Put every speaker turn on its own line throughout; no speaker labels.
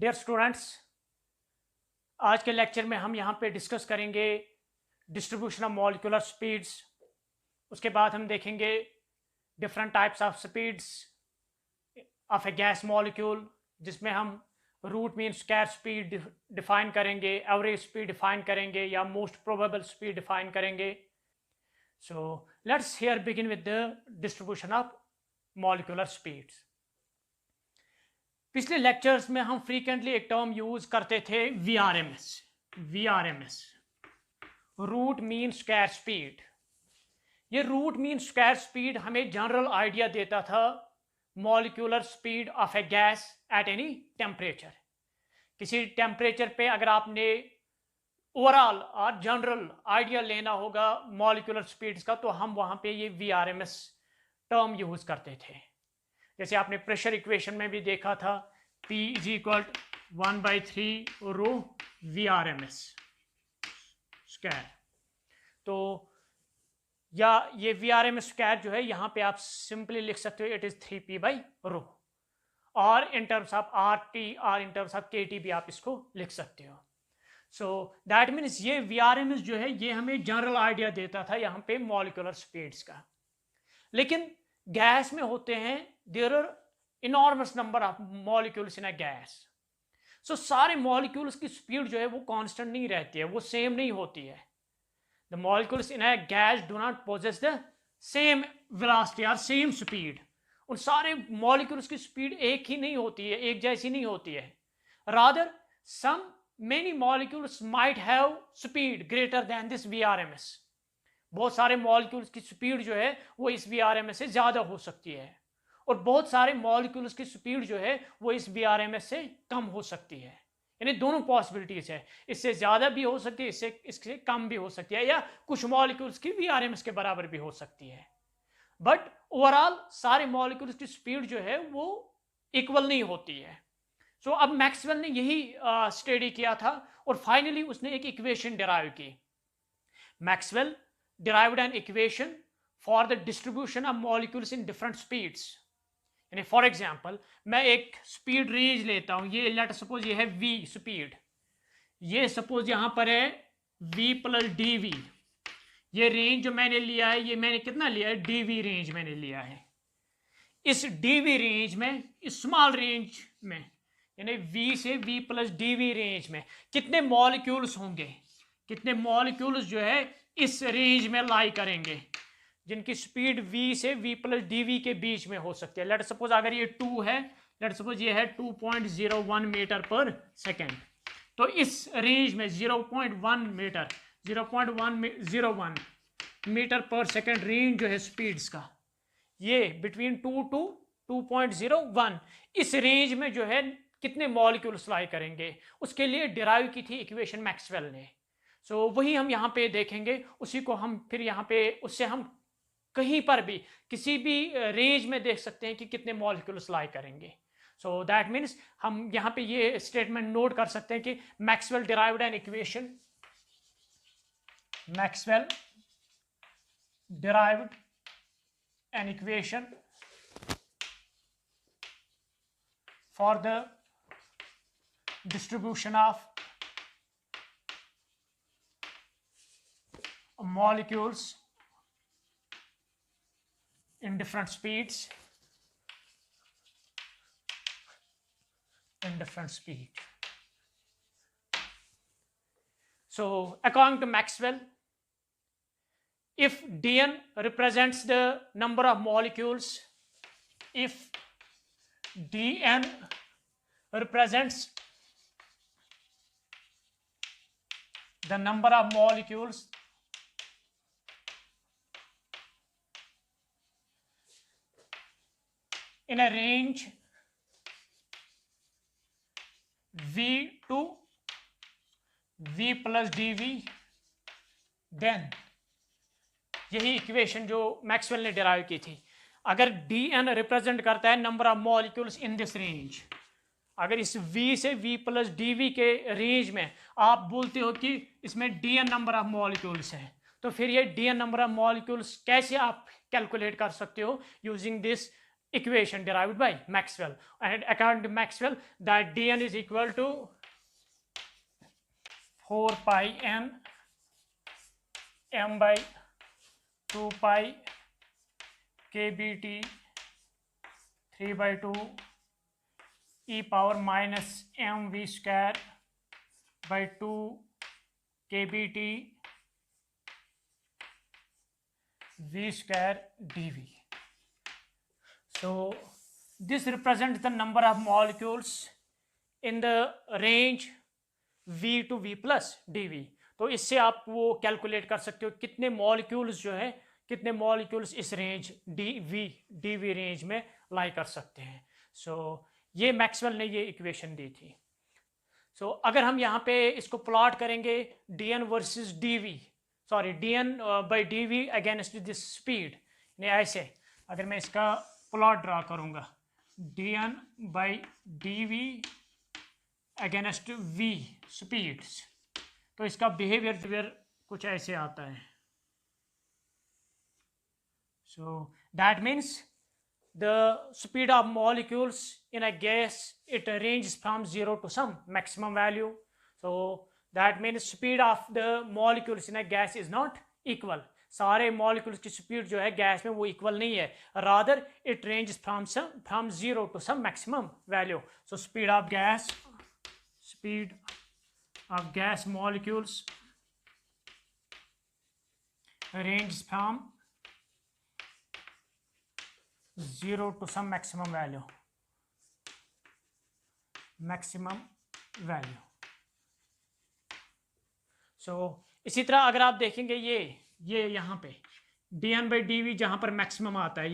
Dear students, आज के lecture में हम यहाँ पे डिस्कस करेंगे डिस्ट्रीब्यूशन ऑफ मॉलिक्यूलर स्पीड्स। उसके बाद हम देखेंगे different types of speeds of a gas molecule, जिसमें हम root mean square speed define करेंगे, एवरेज स्पीड डिफाइन करेंगे या मोस्ट प्रोबेबल स्पीड डिफाइन करेंगे। So let's here begin with the distribution of molecular speeds. पिछले लेक्चर्स में हम frequently एक टर्म यूज करते थे VRMS, root mean square speed. ये रूट मीन स्क्वायर स्पीड हमें जनरल आइडिया देता था molecular speed of a gas at any temperature. किसी टेम्परेचर पे अगर आपने ओवरऑल और जनरल आइडिया लेना होगा मॉलिक्यूलर स्पीड्स का, तो हम वहाँ पे ये वीआरएमएस टर्म यूज करते थे। जैसे आपने प्रेशर इक्वेशन में भी देखा था, P is equal 1/3 rho VRMS square. तो या ये VRMS स्क्वायर जो है यहाँ पे आप सिंपली लिख सकते हो, इट इज 3P/रो, और इन टर्म्स ऑफ RT और इन टर्म्स ऑफ KT भी आप इसको लिख सकते हो। सो दैट मीन्स ये VRMS जो है ये हमें जनरल आइडिया देता था यहाँ पे मॉलिक्यूलर स्पीड्स का। लेकिन गैस में होते हैं there are enormous number of molecules in a gas. So सारे मॉलिक्यूल्स की स्पीड जो है वो कांस्टेंट नहीं रहती है, वो सेम नहीं होती है। The molecules in a gas do not possess the same velocity और सेम स्पीड। उन सारे मॉलिक्यूल्स की स्पीड एक ही नहीं होती है, एक जैसी नहीं होती है। Rather some many molecules might have speed greater than this VRMS। बहुत सारे मॉलिक्यूल्स की स्पीड जो है वो इस VRMS से ज़्यादा हो सकती है, और बहुत सारे मॉलिक्यूल्स की स्पीड जो है वो इस VRMS से कम हो सकती है। यानी दोनों पॉसिबिलिटीज है, इससे ज़्यादा भी हो सकती है, इससे कम भी हो सकती है, या कुछ मॉलिक्यूल्स की VRMS के बराबर भी हो सकती है। बट ओवरऑल सारे मॉलिक्यूल्स की स्पीड जो है वो इक्वल नहीं होती है। सो अब मैक्सवेल ने यही स्टडी किया था, और फाइनली उसने एक इक्वेशन डिराइव की। Maxwell derived an equation for the distribution of molecules in different speeds. यानी फॉर एग्जाम्पल मैं एक स्पीड रेंज लेता हूं, ये लेट सपोज ये है v स्पीड, ये सपोज यहां पर है v + dv। ये रेंज जो मैंने लिया है, ये मैंने कितना लिया है, dv रेंज मैंने लिया है। इस dv रेंज में, इस स्मॉल रेंज में, यानी v से v + dv रेंज में कितने मॉलिक्यूल्स होंगे, कितने मॉलिक्यूल्स जो है इस रेंज में लाई करेंगे, जिनकी स्पीड v से v + dv के बीच में हो सकती है। लेट सपोज अगर ये 2 है, लेट सपोज ये है 2.01 मीटर पर सेकेंड, तो इस रेंज में 0.1 मीटर पर सेकेंड रेंज जो है स्पीड्स का, ये बिटवीन 2 to 2.01, इस रेंज में जो है कितने मॉलिक्यूल्स लाई करेंगे, उसके लिए डिराइव की थी इक्वेशन मैक्सवेल ने। सो वही हम यहाँ पे देखेंगे, उसी को हम फिर यहाँ पे, उससे हम कहीं पर भी किसी भी रेंज में देख सकते हैं कि कितने मॉलिक्यूल्स लाई करेंगे। सो दैट मीन्स हम यहाँ पे ये स्टेटमेंट नोट कर सकते हैं कि Maxwell derived an equation, Maxwell derived an equation for the distribution of molecules in different speeds, So according to Maxwell, if Dn represents the number of molecules, if Dn represents the number of molecules in a range v to v + dv, then यही equation जो Maxwell ने derive की थी। अगर dn represent करता है number of molecules in this range, अगर इस v से v + dv के रेंज में आप बोलते हो कि इसमें dn नंबर ऑफ मॉलिक्यूल्स है, तो फिर ये dn नंबर ऑफ मॉलिक्यूल्स कैसे आप कैलकुलेट कर सकते हो using this equation derived by Maxwell, and according to Maxwell that dn is equal to 4 pi n m by 2 pi kbt 3 by 2 e power minus mv square by 2 kbt v square dv. So this represents the number of molecules in the range v to v plus dv. तो इससे आप वो calculate कर सकते हो कितने molecules जो है, कितने मॉलिक्यूल्स इस रेंज dv रेंज में लाई कर सकते हैं. सो ये मैक्सवेल ने ये इक्वेशन दी थी. सो अगर हम यहाँ पे इसको प्लॉट करेंगे dn versus dv, sorry dn by dv against this speed, ऐसे अगर मैं इसका प्लॉट ड्रा करूँगा dn by dv against v speeds, तो इसका बिहेवियर कुछ ऐसे आता है. So that means the speed of molecules in a gas, it ranges from 0 to some maximum value. So that means speed of the molecules in a gas is not equal. सारे molecules की speed जो है gas में वो equal नहीं है, rather it ranges from 0 to some maximum value. So speed of gas molecules ranges from 0 to some maximum value. So इसी तरह अगर आप देखेंगे ये यहाँ पे dn by dv जहाँ पर मैक्सिमम आता है,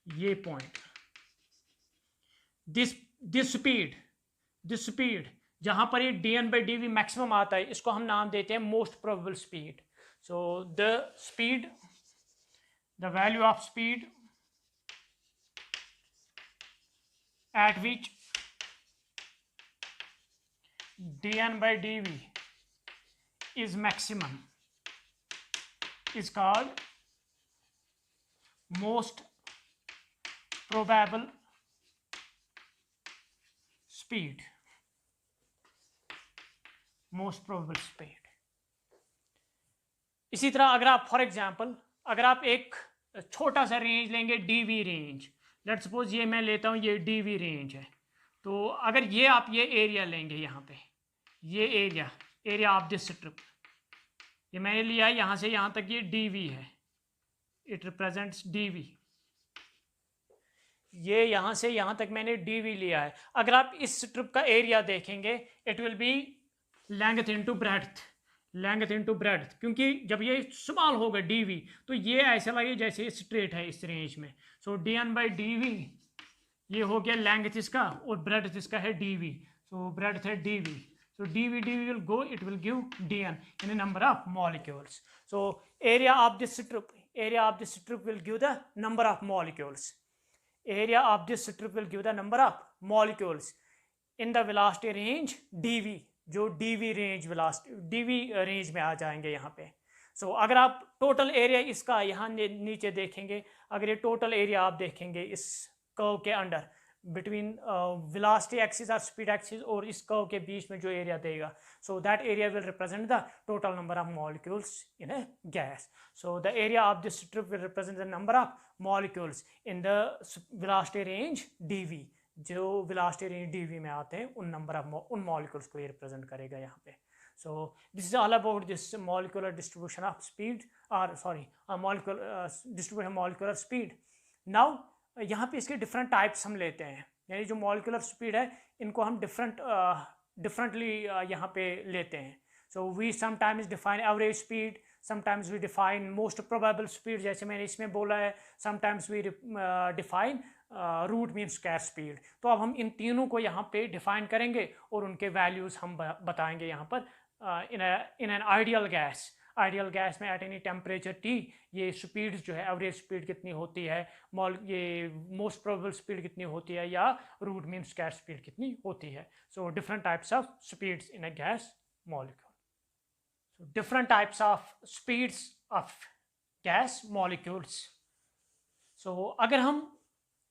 ये पॉइंट, दिस स्पीड जहाँ पर ये dn by dv मैक्सिमम आता है, इसको हम नाम देते हैं most probable speed. So the value of speed at which dn by dv is maximum is called most probable speed. इसी तरह अगर आप फॉर एग्जांपल अगर आप एक छोटा सा रेंज लेंगे dv रेंज, लेट्स सपोज ये मैं लेता हूँ ये dv रेंज है, तो अगर ये आप ये एरिया लेंगे, यहाँ पे ये एरिया ऑफ दिस स्ट्रिप, ये मैंने लिया है यहाँ से यहाँ तक, ये dv है, इट रिप्रेजेंट्स dv. ये यहाँ से यहाँ तक मैंने dv लिया है. अगर आप इस स्ट्रिप का एरिया देखेंगे, it will be length into breadth, क्योंकि जब ये स्मॉल होगा dv तो ये ऐसा लगे जैसे स्ट्रेट है इस रेंज में. सो dn by dv ये हो गया लेंथ इसका और ब्रेड्थ इसका है dv. सो ब्रेड्थ है dv. So dv will go, it will give dn in a number of molecules. So area of this strip will give the number of molecules. Area of this strip will give the number of molecules in the velocity range dv, जो dv range में आ जाएंगे यहाँ पे. सो अगर आप total area इसका यहाँ नीचे देखेंगे, अगर ये टोटल एरिया आप देखेंगे इस कर्व के अंडर बिटवीन वेलोसिटी एक्सिस और स्पीड एक्सिस और इस कर्व के बीच में जो एरिया देगा, so that area will represent the total number of molecules in a gas. So the area of this strip will represent the number of molecules in the velocity range dv, जो velocity range dv में आते हैं उन number of उन molecules को ये represent करेगा यहाँ पे. So this is all about this molecular distribution of speed, or sorry, distribution of molecular speed. Now यहाँ पे इसके डिफरेंट टाइप्स हम लेते हैं, यानी जो मॉलिकुलर स्पीड है इनको हम डिफरेंटली यहाँ पे लेते हैं. So we sometimes define average speed, sometimes we define most probable speed, जैसे मैंने इसमें बोला है, sometimes we define root mean square speed. तो अब हम इन तीनों को यहाँ पे डिफाइन करेंगे और उनके वैल्यूज़ हम बताएंगे यहाँ पर. इन एन आइडियल गैस में एट एनी टेम्परेचर T ये स्पीड जो है, एवरेज स्पीड कितनी होती है, ये मोस्ट प्रोबेबल स्पीड कितनी होती है, या रूट मीन स्क्वायर स्पीड कितनी होती है. So different types of speeds in a gas molecule. So different types of speeds of gas molecules. So अगर हम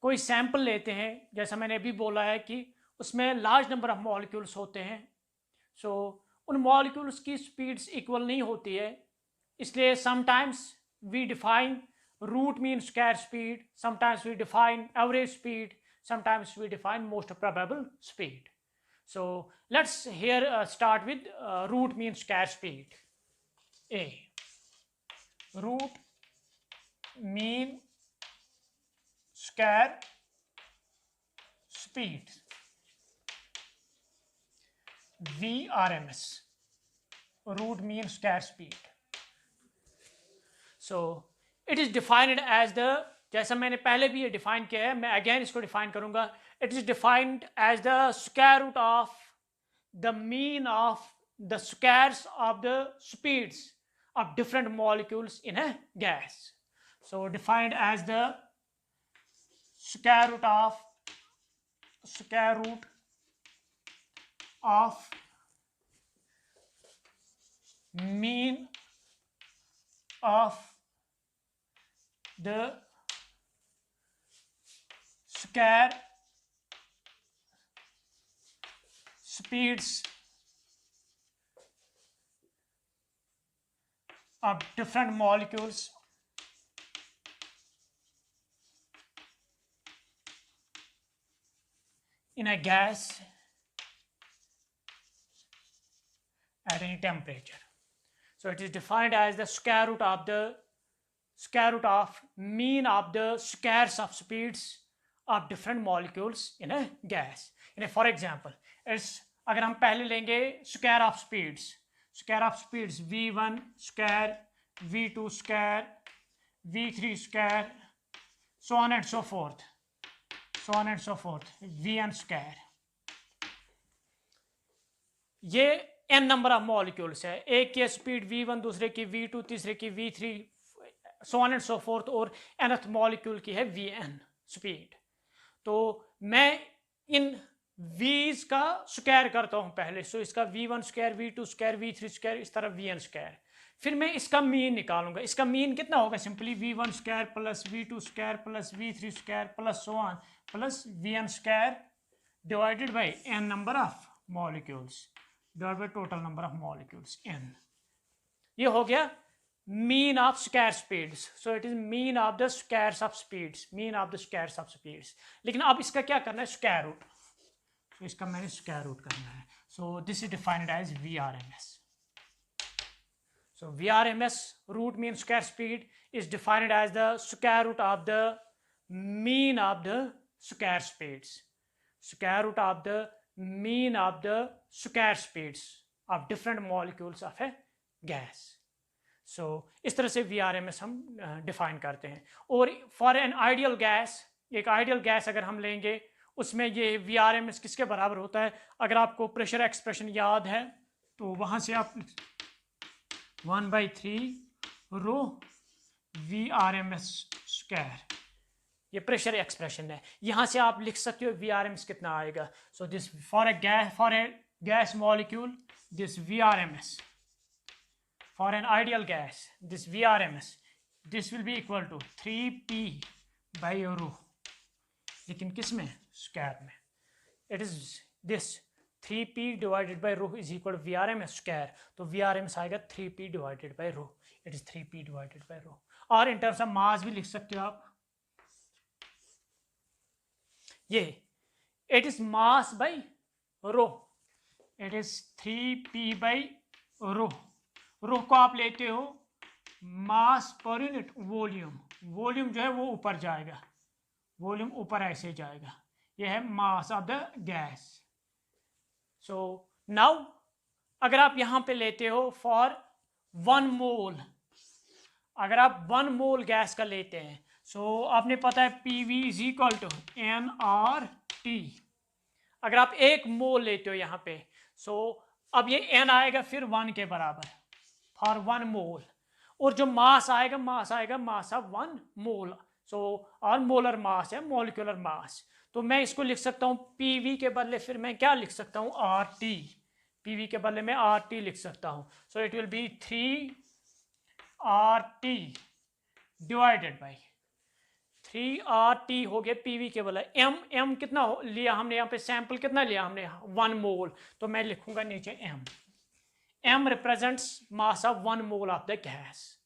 कोई सैंपल लेते हैं, जैसा मैंने अभी बोला है कि उसमें लार्ज नंबर ऑफ मॉलिक्यूल्स होते हैं, सो उन मॉलिक्यूल्स की स्पीड्स इक्वल नहीं होती है, इसलिए sometimes we define root mean square speed, sometimes we define average speed, sometimes we define most probable speed. So let's here start with root mean square speed. A, root mean square speed, VRMS, root mean square speed. So it is defined as the, जैसा मैंने पहले भी ये define किया है, मैं again इसको define करूंगा. It is defined as the square root of the mean of the squares of the speeds of different molecules in a gas. So defined as the square root of mean of the square speeds of different molecules in a gas at any temperature. So it is defined as the square root of mean of the squares of speeds of different molecules in a gas. For example, it's अगर हम पहले लेंगे square of speeds v1 square, v2 square, v3 square, so on and so forth, vn square. ये n number of molecules है, एक की speed v1, दूसरे की v2, तीसरे की v3, so on and so forth, और nth मॉलिक्यूल की है vn स्पीड. तो मैं इन v's का स्क्वायर करता हूं पहले, सो इसका v1 square, v2 square, v3 square, इस तरह vn स्क्वायर. फिर मैं इसका मीन निकालूंगा. इसका मीन कितना होगा? Simply v1 square plus v2 square plus v3 square plus so on plus vn square divided by n number of molecules divided by total number of molecules n. ये हो गया mean of square speeds. So it is mean of the squares of speeds, लेकिन अब इसका क्या करना है? Square root. तो इसका मैंने स्क्वायर रूट करना है. So this is defined as VRMS. So VRMS, root mean square speed, is defined as the square root of the mean of the square speeds, mean of the square speeds of different molecules of a gas. So इस तरह से VRMS हम define करते हैं. और for an ideal gas, एक ideal gas अगर हम लेंगे, उसमें ये VRMS किसके बराबर होता है? अगर आपको प्रेशर एक्सप्रेशन याद है तो वहां से आप 1/3 रो VRMS स्क्वायर, ये प्रेशर एक्सप्रेशन है. यहां से आप लिख सकते हो VRMS कितना आएगा. So this for a gas molecule, this VRMS for an ideal gas, this VRMS, this will be equal to 3p by rho. लेकिन किस में? स्क्वायर में. It is this 3p divided by rho is equal to VRMS square. तो VRMS आएगा 3p divided by rho. It is 3p divided by rho. और in terms of mass भी लिख सकते हो आप. ये it is mass by rho. It is 3p by rho. रो को आप लेते हो मास पर यूनिट वॉल्यूम. वॉल्यूम जो है वो ऊपर जाएगा, वॉल्यूम ऊपर ऐसे जाएगा. ये है mass of the gas. So now अगर आप यहां पे लेते हो फॉर 1 मोल, अगर आप 1 मोल गैस का लेते हैं, सो आपने पता है PV is equal to nRT. अगर आप 1 मोल लेते हो यहां पे, सो अब ये n आएगा फिर 1 के बराबर फॉर 1 मोल, और जो मास आएगा मास ऑफ 1 मोल. सो और मोलर मास है मॉलिक्यूलर मास. तो मैं इसको लिख सकता हूं PV के बदले फिर मैं क्या लिख सकता हूं? RT. PV के बदले में RT लिख सकता हूं. So it will be 3RT divided by 3RT हो गया पीवी के बदले एम कितना लिया हमने यहाँ पे, सैंपल कितना लिया हमने 1 मोल, तो मैं लिखूंगा नीचे M represents mass of 1 mole of the gas.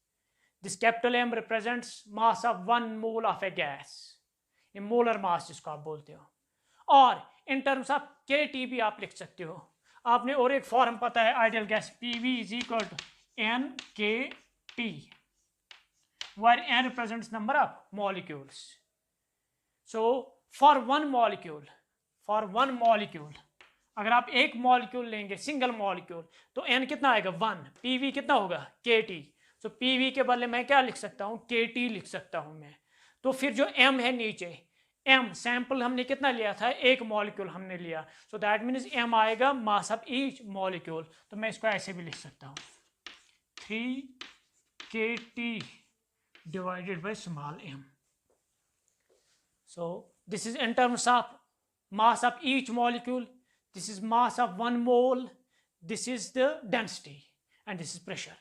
This capital M represents mass of 1 mole of a gas, ये मोलर मास जिसको आप बोलते हो। और इन टर्म्स ऑफ KT भी आप लिख सकते हो। आपने और एक फॉर्म पता है ideal gas, PV is equal to NKT, where N represents number of molecules. So for one molecule अगर आप एक मॉलिक्यूल लेंगे सिंगल मॉलिक्यूल तो N कितना आएगा 1, PV कितना होगा KT। so PV के बदले मैं क्या लिख सकता हूँ, KT लिख सकता हूँ मैं। तो फिर जो M है नीचे, M सैंपल हमने कितना लिया था, एक मॉलिक्यूल हमने लिया, सो दैट मीन्स M आएगा मास ऑफ ईच मॉलिक्यूल। तो मैं इसको ऐसे भी लिख सकता हूँ 3KT divided by small m. So this is in terms of mass of each molecule, this is mass of 1 mole, this is the density and this is pressure.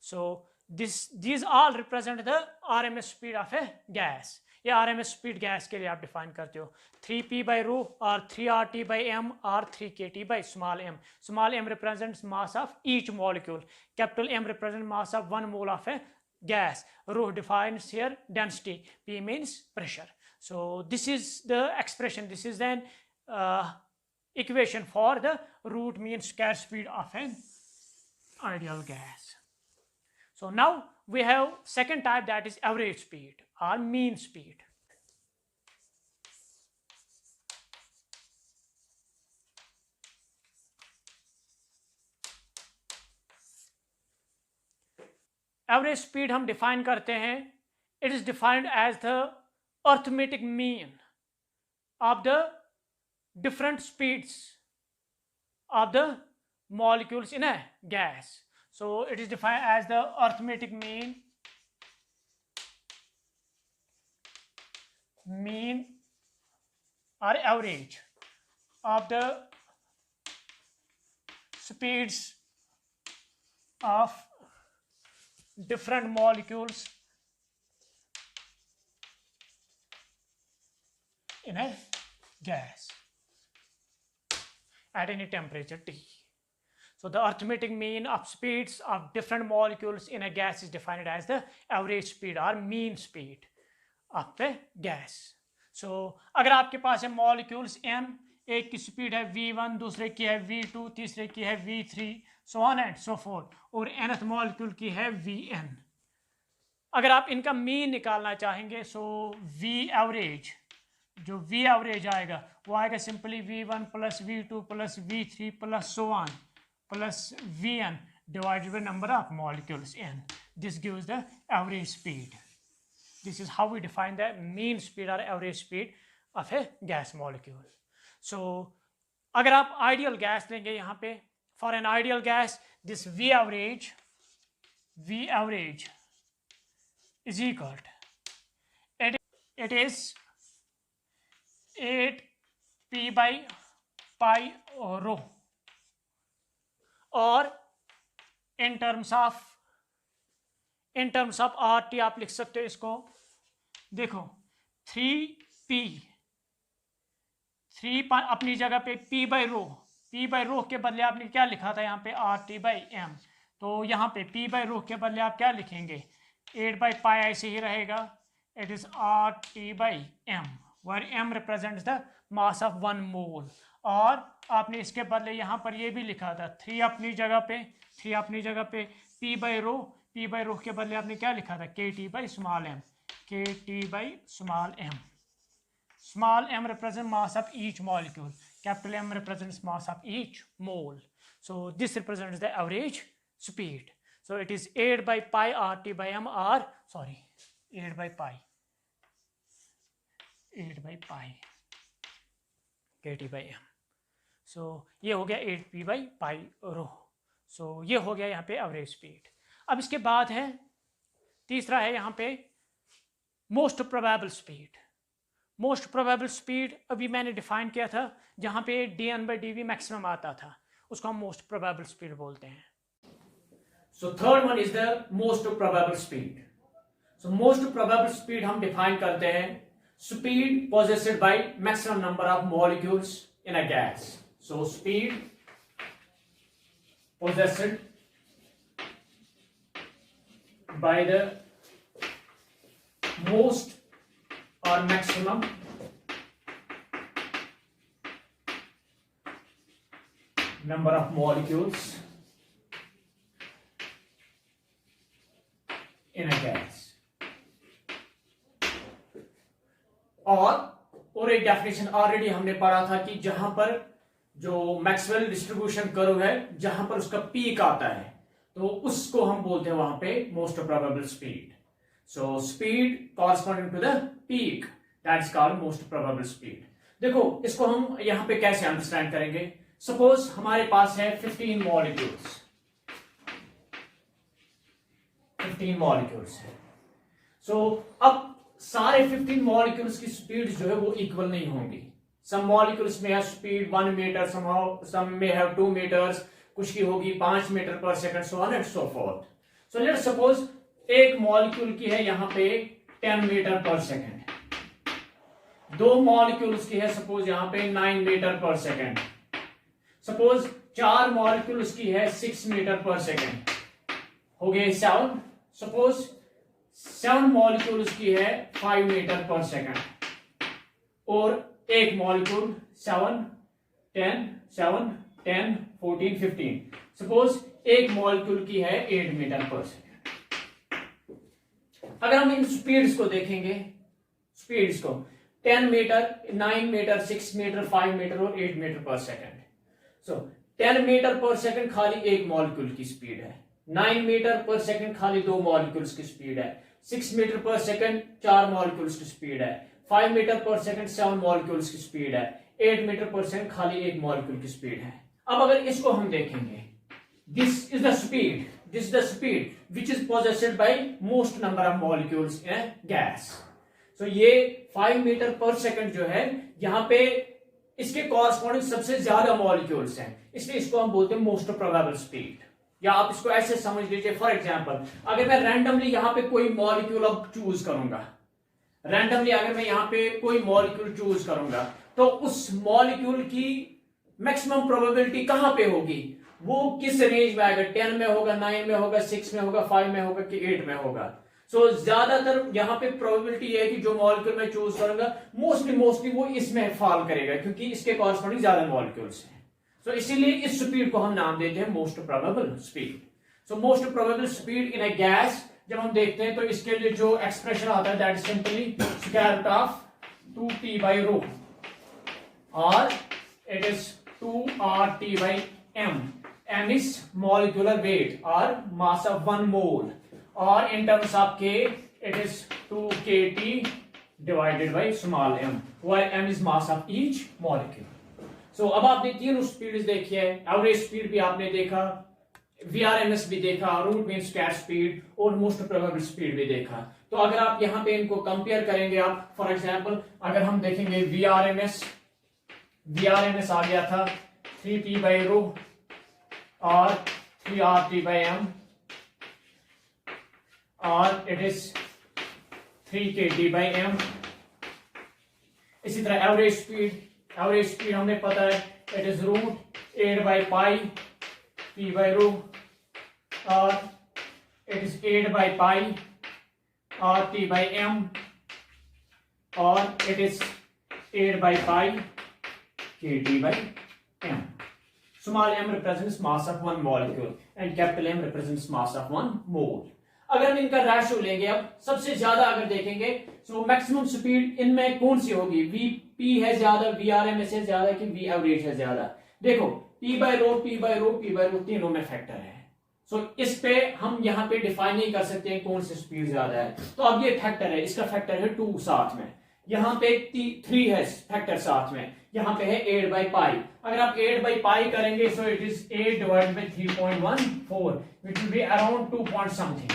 So these all represent the RMS speed of a gas. ये RMS speed gas के लिए आप define करते हो 3P by rho or 3RT by m or 3KT by small m. Small m represents mass of each molecule, capital M represents mass of 1 mole of a gas, rho defines here density, P means pressure. So this is the expression, this is then equation for the root mean scarce speed of an ideal gas. So now we have second type, that is average speed or mean speed. Average speed हम define करते हैं, it is defined as the arithmetic mean of the different speeds of the molecules in a gas. So it is defined as the arithmetic mean or average of the speeds of different molecules in a gas at any temperature T. So the arithmetic mean of speeds of different molecules in a gas is defined as the average speed or mean speed of the gas. So अगर आपके पास है molecules n, एक की speed है v1, दूसरे की है v2, तीसरे की है v3, so on and so forth, और nth molecule की है vn। अगर आप इनका मीन निकालना चाहेंगे, so v average, जो v average आएगा वो आएगा simply v1 plus v2 plus v3 plus so on plus Vn divided by number of molecules n. This gives the average speed. This is how we define the mean speed or average speed of a gas molecule. So अगर आप ideal gas लेंगे यहाँ पे, for an ideal gas this V average is equal to, it is 8P by pi rho, और in terms of RT आप लिख सकते हो इसको, देखो 3P, 3 अपनी जगह पे P बाई रो के बदले आपने क्या लिखा था यहाँ पे RT बाई M, तो यहाँ पे P बाई रो के बदले आप क्या लिखेंगे 8 बाई पाई, ऐसे ही रहेगा, it is RT by M, where M represents the mass of 1 mole। और आपने इसके बदले यहाँ पर ये भी लिखा था 3 अपनी जगह पे P बाई रो के बदले आपने क्या लिखा था KT by small m, KT by small m। Small m represents mass of each molecule, capital M represents mass of each mole. So this represents the average speed. So it is 8 by pi RT by M, or sorry 8 by pi KT by M. So ये हो गया 8P by pi rho. So ये हो गया यहाँ पे average speed. अब इसके बाद है तीसरा है यहाँ पे most probable speed. Most probable speed अभी मैंने डिफाइन किया था, जहाँ पे dN/dV मैक्सिमम आता था, उसको हम मोस्ट प्रोबेबल स्पीड बोलते हैं। So third one is the most probable speed. So most probable speed हम डिफाइन करते हैं speed possessed by maximum number of molecules in a gas. So speed possessed by the most or maximum number of molecules in a gas. और एक definition already हमने पढ़ा था कि जहां पर जो मैक्सवेल डिस्ट्रीब्यूशन कर्व है, जहां पर उसका पीक आता है, तो उसको हम बोलते हैं वहां पे most probable speed. So speed corresponding to the peak, that is called most probable speed. देखो इसको हम यहां पे कैसे अंडरस्टैंड करेंगे. सपोज हमारे पास है 15 मॉलिक्यूल्स, 15 मॉलिक्यूल्स है. सो अब सारे 15 मॉलिक्यूल्स की स्पीड जो है वो इक्वल नहीं होंगी. some molecules may have speed 1 meter, some may have 2 meters, कुछ की होगी 5 मीटर पर second, so on and so forth. So let's suppose एक मॉलिक्यूल की है यहाँ पे 10 मीटर पर सेकंड, दो मॉलिक्यूल्स की है सपोज यहाँ पे 9 मीटर पर सेकंड, सपोज 4 मॉलिक्यूल्स की है 6 मीटर पर सेकंड, हो गए 7. सपोज 7 मॉलिक्यूल्स की है 5 मीटर पर सेकंड, और एक मॉलिक्यूल 7, 10, 14, 15. सपोज एक मॉलिक्यूल की है 8 मीटर पर सेकंड. अगर हम इन स्पीड्स को देखेंगे, स्पीड्स को 10 मीटर, 9 मीटर, 6 मीटर, 5 मीटर और 8 मीटर पर सेकंड. सो 10 मीटर पर सेकंड खाली एक मॉलिक्यूल की स्पीड है, 9 मीटर पर सेकंड खाली दो मॉलिक्यूल्स की स्पीड है, 6 मीटर पर सेकंड 4 मॉलिक्यूल्स की स्पीड है, 5 मीटर पर सेकंड 7 मॉलिक्यूल्स की स्पीड है, 8 मीटर पर सेकंड खाली एक मॉलिक्यूल की स्पीड है. अब अगर इसको हम देखेंगे, this is the speed which is possessed by most number of molecules in a gas. So ये 5 मीटर पर सेकंड जो है, यहां पे इसके कॉरस्पॉन्डिंग सबसे ज्यादा मॉलिक्यूल्स हैं, इसलिए इसको हम बोलते हैं मोस्ट प्रोबेबल स्पीड. या आप इसको ऐसे समझ लीजिए, फॉर एग्जाम्पल अगर मैं रैंडमली यहां पे कोई मॉलिक्यूल अब चूज करूंगा, रैंडमली अगर मैं यहां पे कोई मॉलिक्यूल चूज करूंगा, तो उस मॉलिक्यूल की मैक्सिमम प्रोबेबिलिटी कहां पे होगी, वो किस रेंज में आएगा, 10 में होगा, 9 में होगा, 6 में होगा, 5 में होगा कि 8 में होगा. सो ज्यादातर यहां पे प्रोबेबिलिटी है कि जो मॉलिक्यूल मैं चूज करूंगा मोस्टली वो इसमें फॉल करेगा, क्योंकि इसके कॉरस्पॉन्डिंग ज्यादा मॉलिक्यूल्स हैं. सो इसीलिए इस स्पीड को हम नाम देते हैं most probable speed. So most probable speed in a gas जब हम देखते हैं तो इसके लिए जो एक्सप्रेशन आता है that is simply square root of 2t by rho, और it is 2RT by m. m is molecular weight or mass of 1 mole, or in terms of K it is 2kT divided by small m, where m is mass of each molecule. So अब आपने तीनों speed देखी है, average speed भी आपने देखा, VRMS भी देखा, रूट मीन स्क्वायर स्पीड, और मोस्ट प्रोबेबल स्पीड भी देखा. तो अगर आप यहां पे इनको कंपेयर करेंगे, आप फॉर एग्जांपल अगर हम देखेंगे VRMS आ गया था 3t by rho और 3RT by m, और it is 3kT by m. इसी तरह एवरेज स्पीड हमें पता है, it is root 8 by pi p by rho, और इट इज 8 by pi और t by m, और it is 8 by pi kT by m. Small m represents mass of one molecule and capital M represents mass of one mole. अगर हम इनका ratio लेंगे, अब सबसे ज्यादा अगर देखेंगे, सो मैक्सिमम स्पीड इनमें कौन सी होगी, Vp है ज्यादा, VRMS है ज्यादा कि V एवरेज है ज्यादा. देखो P by rho तीनों में फैक्टर है. सो इस पे हम यहाँ पे डिफाइन नहीं कर सकते हैं कौन सी स्पीड ज्यादा है. तो अब ये फैक्टर है, इसका फैक्टर है 2 साथ में, यहाँ पे 3 है फैक्टर साथ में, यहाँ पे है 8 by pi. अगर आप 8 by pi करेंगे, so it is 8 divided by 3.14, which will be around 2 point something.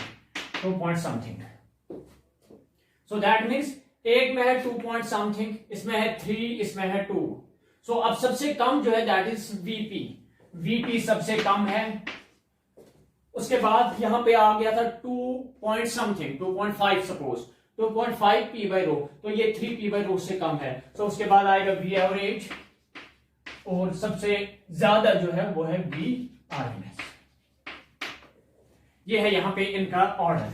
So that means एक में है 2 point something, इसमें है 3, इसमें है 2. सो अब सबसे कम जो है दैट इज Vp सबसे कम है, उसके बाद यहां पे आ गया था 2 point something 2.5 suppose 2.5 P by rho, तो ये 3 पी बाई रो से कम है। तो उसके बाद आएगा वी एवरेज और सबसे ज्यादा जो है वो है वी आरएमएस। ये है यहां पे इनका order.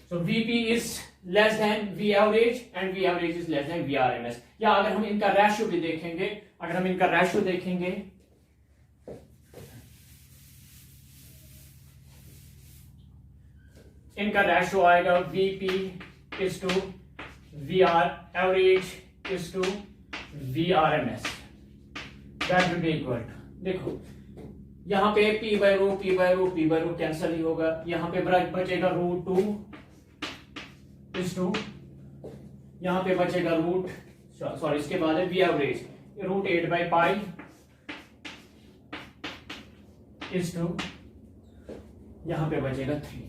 So VP is less than V average and V average is less than V RMS. या अगर हम इनका रेशियो भी देखेंगे, अगर हम इनका रेशियो देखेंगे, इनका रेशियो आएगा VP is to V R average is to V RMS, that will be equal to, देखो यहां पे P by rho P by rho P by rho cancel ही होगा, यहां पे बचेगा √2 इज टू, यहां पे बचेगा सॉरी इसके बाद है V average √8 by pi is to, यहां पे बचेगा 3,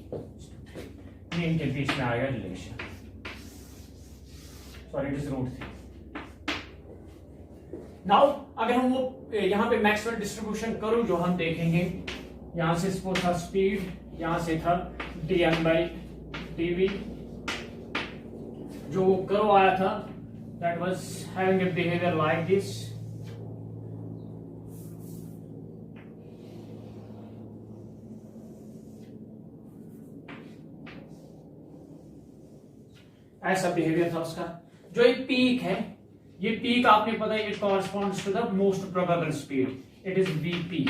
इनके बीच में आएगा relation, sorry it is √3। Now अगर हम वो यहां पे मैक्सवेल डिस्ट्रीब्यूशन करूं जो हम देखेंगे, यहां से सपोज था स्पीड, यहां से था dn बाई dv, जो करो आया था that was having a behaviour like this. ऐसा बिहेवियर था उसका। जो एक पीक है, ये पीक आपने पता है it corresponds to the most probable speed, it is VP.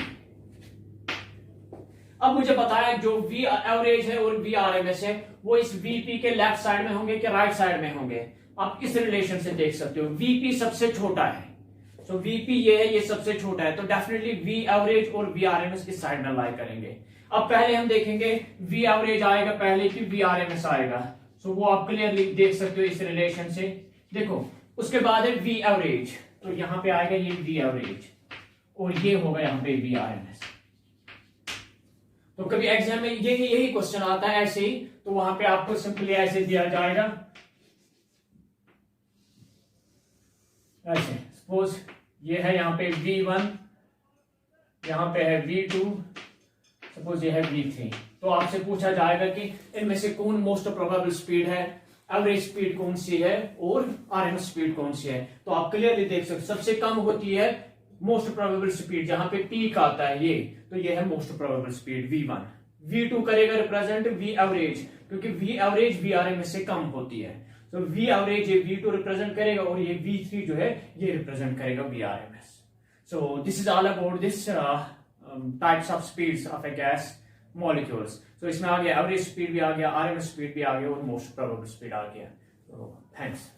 अब मुझे पता है जो वी एवरेज है और वी आरएमएस है वो इस वीपी के लेफ्ट साइड में होंगे कि राइट साइड में होंगे, आप इस रिलेशन से देख सकते हो। वीपी सबसे छोटा है, सो वीपी ये है, ये सबसे छोटा है, तो डेफिनेटली वी एवरेज और वी आरएमएस इस साइड में लाई करेंगे। अब पहले हम देखेंगे वी एवरेज आएगा पहले कि वी आरएमएस आएगा, सो वो आप क्लियरली देख सकते हो इस रिलेशन से। देखो उसके बाद है वी एवरेज, तो यहां पे आएगा ये वी एवरेज और ये होगा यहां पे वी आरएमएस। तो कभी एग्जाम में यही क्वेश्चन आता है ऐसे ही, तो वहां पे आपको सिंपली ऐसे दिया जाएगा, ऐसे सपोज ये है यहां पे V1, यहां पे है V2, सपोज ये है V3, तो आपसे पूछा जाएगा कि इनमें से कौन मोस्ट प्रोबेबल स्पीड है, एवरेज स्पीड कौन सी है और आरएमएस स्पीड कौन सी है। तो आप क्लियरली देख सकते, सबसे कम होती है मोस्ट प्रोबेबल स्पीड, जहां पे पीक आता है ये, तो ये है most probable speed V1। V2 करेगा रिप्रेजेंट वी एवरेज, क्योंकि वी एवरेज वी आरएमएस से कम होती है, तो वी एवरेज ये V2 रिप्रेजेंट करेगा और ये V3 जो है ये रिप्रेजेंट करेगा V RMS. So this is all about this types of speeds of a gas molecules. तो इसमें आ गया एवरेज स्पीड भी आ गया, आरएमएस स्पीड भी आ गया और मोस्ट प्रोबेबल स्पीड आ गया। थैंक्स।